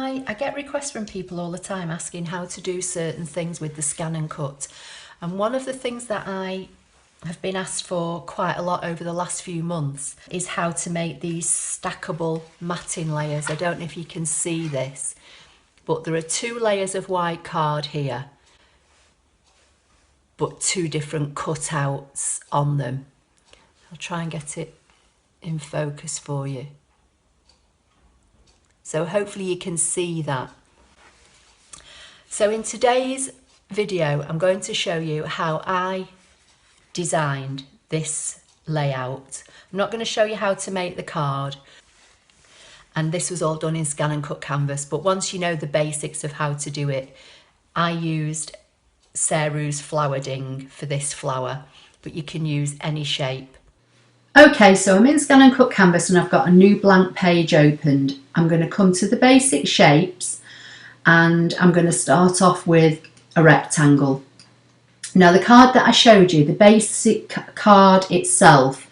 I get requests from people all the time asking how to do certain things with the ScanNCut. And one of the things that I have been asked for quite a lot over the last few months is how to make these stackable matting layers. I don't know if you can see this, but there are 2 layers of white card here, but 2 different cutouts on them. I'll try and get it in focus for you. So hopefully you can see that. So in today's video, I'm going to show you how I designed this layout. I'm not going to show you how to make the card. And this was all done in ScanNCut Canvas. But once you know the basics of how to do it, I used Saru's flower ding for this flower, but you can use any shape. Okay, so I'm in ScanNCut Canvas and I've got a new blank page opened. I'm going to come to the basic shapes and I'm going to start off with a rectangle. Now the card that I showed you, the basic card itself,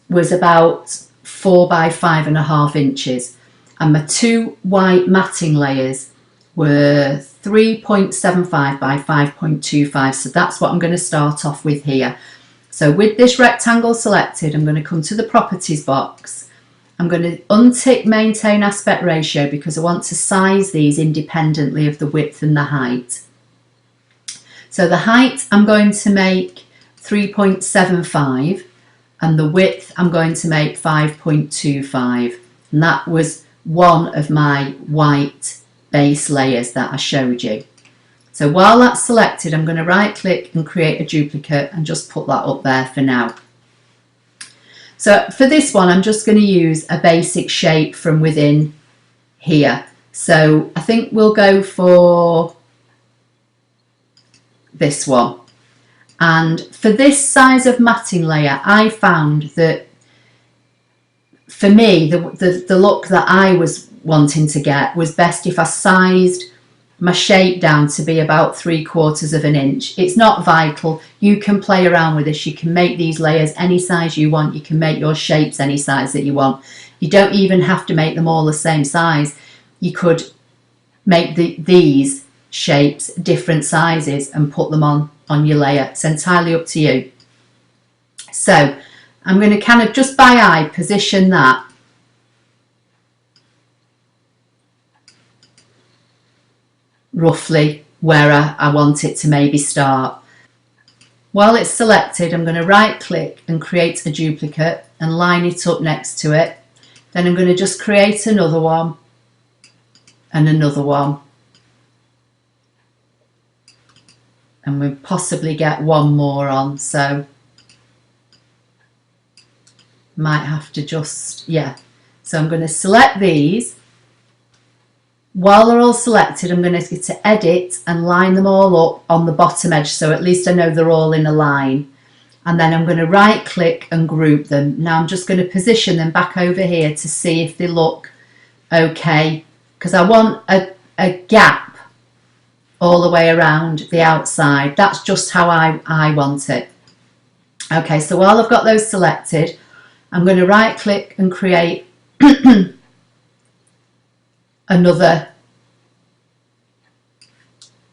was about 4 by 5.5 inches, and my 2 white matting layers were 3.75 by 5.25, so that's what I'm going to start off with here. So with this rectangle selected, I'm going to come to the properties box. I'm going to untick maintain aspect ratio because I want to size these independently of the width and the height. So the height I'm going to make 3.75 and the width I'm going to make 5.25, and that was one of my white base layers that I showed you. So while that's selected, I'm going to right click and create a duplicate and just put that up there for now. So for this one, I'm just going to use a basic shape from within here. So I think we'll go for this one. And for this size of matting layer, I found that for me, the look that I was wanting to get was best if I sized my shape down to be about 3/4 of an inch. It's not vital. You can play around with this. You can make these layers any size you want. You can make your shapes any size that you want. You don't even have to make them all the same size. You could make these shapes different sizes and put them on your layer. It's entirely up to you. So I'm going to kind of just by eye position that roughly where I want it to maybe start. While it's selected, I'm going to right click and create a duplicate and line it up next to it. Then I'm going to just create another one and another one, and we'll possibly get one more on, so might have to just, yeah. So I'm going to select these. While they're all selected, I'm going to get to edit and line them all up on the bottom edge, so at least I know they're all in a line. And then I'm going to right click and group them. Now I'm just going to position them back over here to see if they look okay, because I want a gap all the way around the outside. That's just how I want it. Okay, so while I've got those selected, I'm going to right click and create another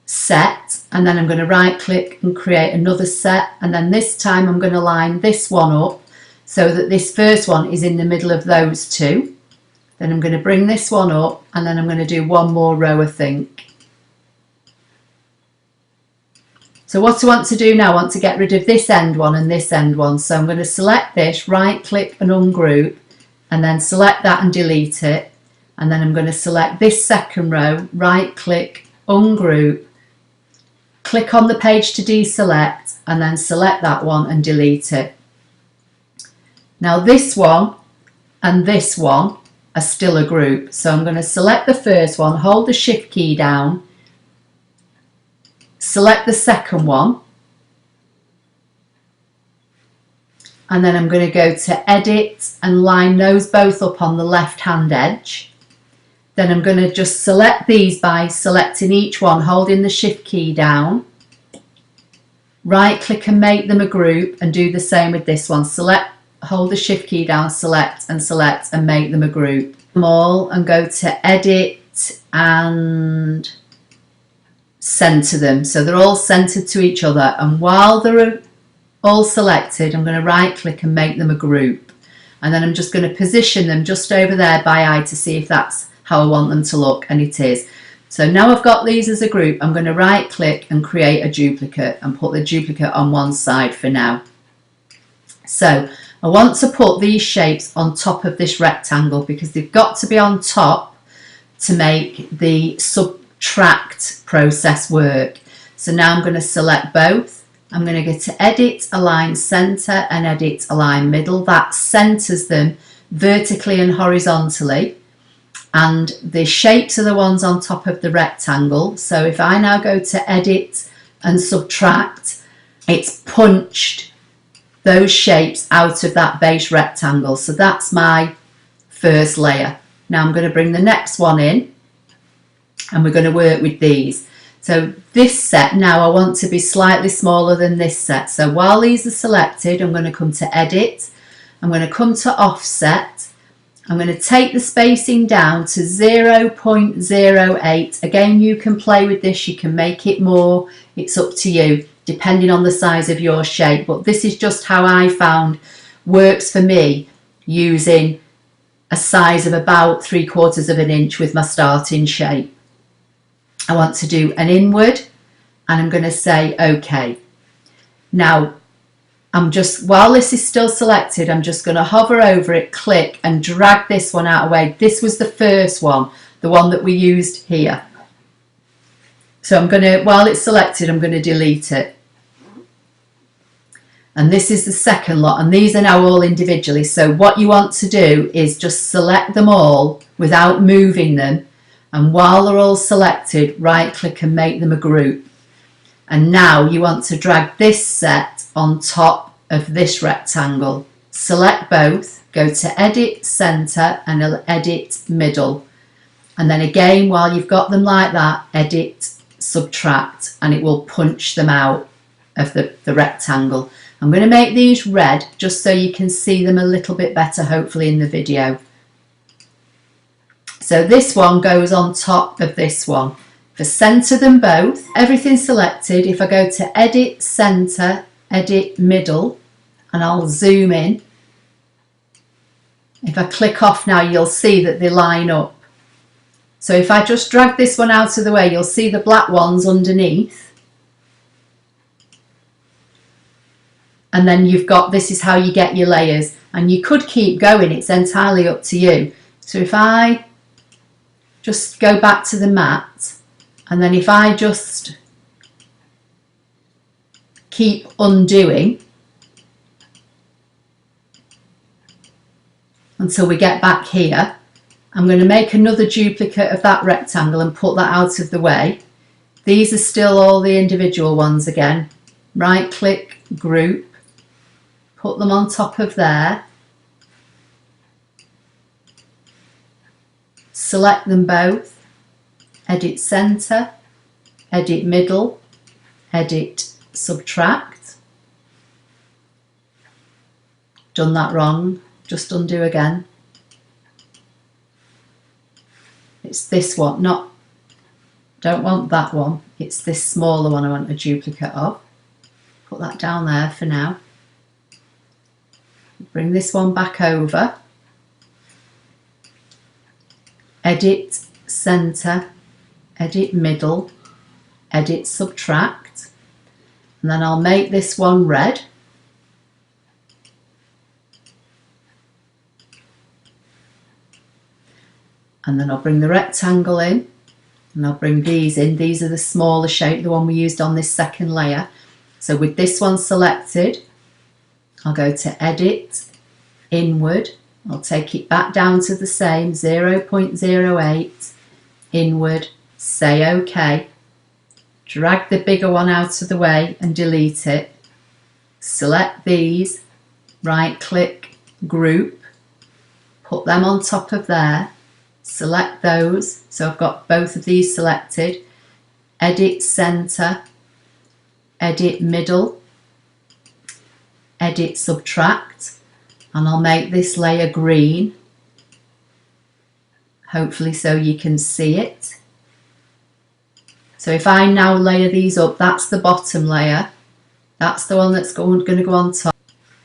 set, and then I'm going to right click and create another set, and then this time I'm going to line this one up so that this first one is in the middle of those 2. Then I'm going to bring this one up, and then I'm going to do one more row, I think. So what I want to do now, I want to get rid of this end one and this end one, so I'm going to select this, right click and ungroup, and then select that and delete it. And then I'm going to select this second row, right click, ungroup, click on the page to deselect, and then select that one and delete it. Now this one and this one are still a group, so I'm going to select the first one, hold the shift key down, select the second one, and then I'm going to go to edit and line those both up on the left hand edge. Then I'm going to just select these by selecting each one, holding the shift key down, right click and make them a group, and do the same with this one. Select, hold the shift key down, select and make them a group. Them all and go to edit select and center them so they're all centered to each other, and while they're all selected I'm going to right click and make them a group, and then I'm just going to position them just over there by eye to see if that's how I want them to look, and it is. So now I've got these as a group, I'm going to right click and create a duplicate and put the duplicate on one side for now. So I want to put these shapes on top of this rectangle because they've got to be on top to make the subtract process work. So now I'm going to select both. I'm going to go to edit, align center and edit, align middle. That centers them vertically and horizontally. And the shapes are the ones on top of the rectangle. So if I now go to edit and subtract, it's punched those shapes out of that base rectangle. So that's my first layer. Now I'm going to bring the next one in and we're going to work with these. So this set now I want to be slightly smaller than this set. So while these are selected, I'm going to come to edit, I'm going to come to offset, I'm going to take the spacing down to 0.08. Again, you can play with this, you can make it more, it's up to you, depending on the size of your shape. But this is just how I found works for me, using a size of about 3/4 of an inch with my starting shape. I want to do an inward and I'm going to say OK. Now, while this is still selected, I'm just going to hover over it, click and drag this one out of the way. This was the first one, the one that we used here. So I'm going to, while it's selected, I'm going to delete it. And this is the second lot, and these are now all individually. So what you want to do is just select them all without moving them. And while they're all selected, right click and make them a group. And now you want to drag this set on top of this rectangle. Select both, go to edit center and edit middle. And then again, while you've got them like that, edit subtract, and it will punch them out of the rectangle. I'm going to make these red just so you can see them a little bit better, hopefully in the video. So this one goes on top of this one. If I center them both, everything's selected. If I go to edit center, edit middle, and I'll zoom in. If I click off now, you'll see that they line up. So if I just drag this one out of the way, you'll see the black ones underneath. And then you've got, this is how you get your layers. And you could keep going, it's entirely up to you. So if I just go back to the mat, and then if I just keep undoing until we get back here, I'm going to make another duplicate of that rectangle and put that out of the way. These are still all the individual ones again. Right click, group, put them on top of there, select them both, edit center, edit middle, edit subtract. Done that wrong, just undo again. It's this one, don't want that one, it's this smaller one I want a duplicate of. Put that down there for now. Bring this one back over, edit center, edit middle, edit subtract, and then I'll make this one red. And then I'll bring the rectangle in, and I'll bring these in. These are the smaller shape, the one we used on this second layer. So with this one selected, I'll go to edit, inward, I'll take it back down to the same 0.08, inward, say OK, drag the bigger one out of the way and delete it, select these, right click, group, put them on top of there, select those, so I've got both of these selected, edit center, edit middle, edit subtract, and I'll make this layer green. hopefully so you can see it. So if I now layer these up, that's the bottom layer, that's the one that's going to go on top,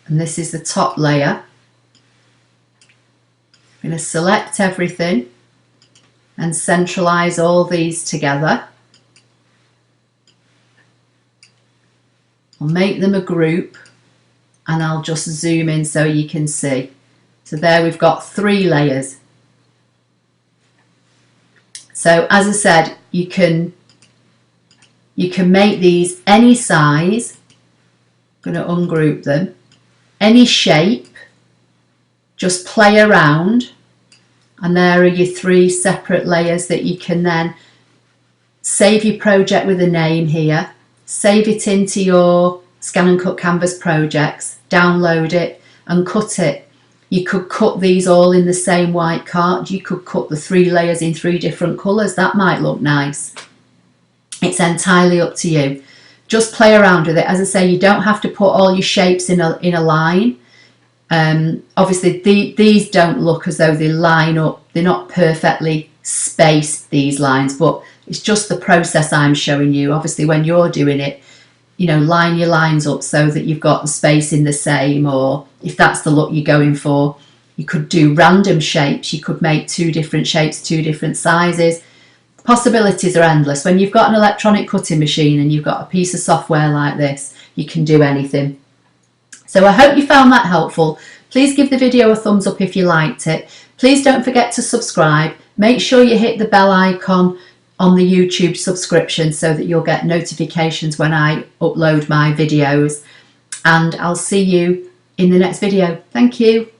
and this is the top layer. I'm going to select everything and centralize all these together. I'll make them a group and I'll just zoom in so you can see. So there we've got 3 layers. So as I said, you can make these any size. I'm going to ungroup them. Any shape. Just play around. And there are your 3 separate layers that you can then save your project with a name here. Save it into your ScanNCut Canvas projects. Download it and cut it. You could cut these all in the same white card. You could cut the 3 layers in 3 different colours. That might look nice. It's entirely up to you. Just play around with it. As I say, you don't have to put all your shapes in a line. Obviously, these don't look as though they line up. They're not perfectly spaced, these lines, but it's just the process I'm showing you. Obviously, when you're doing it, you know, line your lines up so that you've got the spacing the same, or if that's the look you're going for, you could do random shapes. You could make 2 different shapes, 2 different sizes. Possibilities are endless. When you've got an electronic cutting machine and you've got a piece of software like this, you can do anything. So I hope you found that helpful. Please give the video a thumbs up if you liked it. Please don't forget to subscribe. Make sure you hit the bell icon on the YouTube subscription so that you'll get notifications when I upload my videos. And I'll see you in the next video. Thank you.